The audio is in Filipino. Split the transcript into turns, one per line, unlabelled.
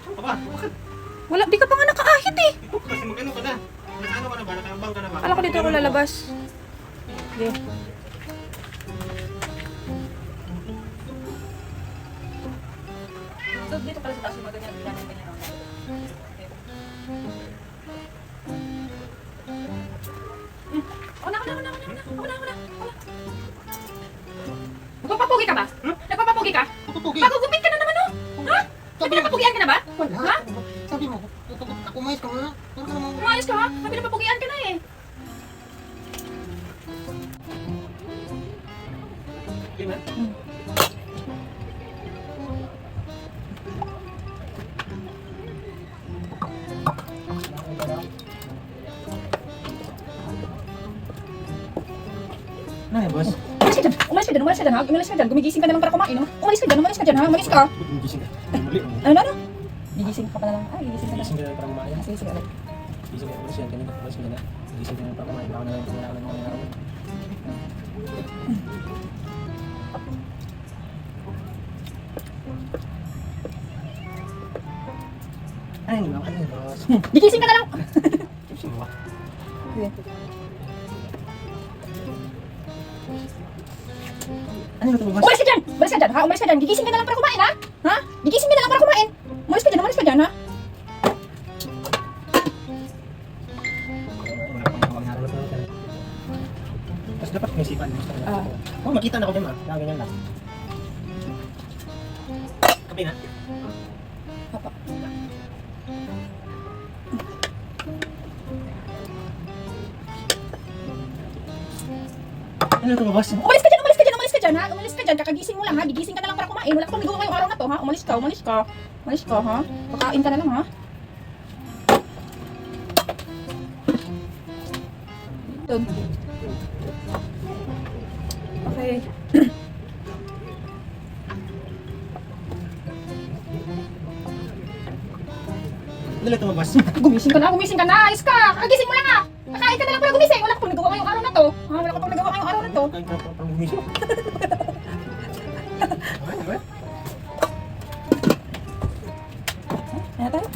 Ano ka ba? Bakit?
Wala, di ka pa nga nakaahit eh.
Ito kasi mag-ano ka na. Nag-ano ka na ba? Nakaambang ka na ba?
Akala ko dito ako lalabas. Sige. So, dito pala sa taas yung maganyan. Ganyan. Ako na. Nagpapapugi ka ba? Nagpapapugi ka?
Pupugi.
Pagugupit ka na naman oh! Ha? May pinapapugian ka na ba?
Wala.
Ha?
Sabi mo, kumayos ka nga. Parang ka naman.
Umayos ka ha? May pinapapugian ka na eh.
Di ba? Ano yan, boss?
Umalis ka dyan ha? Umalis ka dyan. Gumigising ka naman para kumain no? Umalis ka dyan ha? Umalis ka.
Gising ka. Mali.
Ano? Gigising ka pa na lang. Ay, gigising ka na.
Gising ka na para kumain.
Sige, sige ulit.
Gising ka. Boss yan kanina. Boss yan na. Gising ka na para kumain. Ako na lang. Wala ka na mga araw. Ano yun, ano yun, boss?
Gigising ka na lang.
Gising mo ba?
Sige.
Ano yun ito, boss?
Umalis ka dyan! Umalis ka dyan ha? Umalis ka dyan. Gigising ka na lang para kumain ha? Ha? Gigising ka na lang para kumain. Umalis ka dyan ha?
Tapos dapat may sipan.
Ah.
Oh, makita na ako dyan, ma. Ganyan lang. Kape na.
Papa.
Ano ito, boss?
Umalis ka dyan ha? Umalis ka dyan. Kakagising mo lang ha? Gigising ka na lang para kumain. Wala ka pang nagawa ngayong araw na to ha? Umalis ka ha? Kakain ka na lang ha? Dito. Okay.
Ano ito, boss?
Gumising ka na. Ayos ka. Kakagising mo lang ha? Kakain ka na lang para gumising. Wala ka pang nagawa ngayong araw na to. Ha? Wala ka pang nagawa ngayong araw na to.
Kain ka pang gumising. Okay, okay.
Ayan tayo.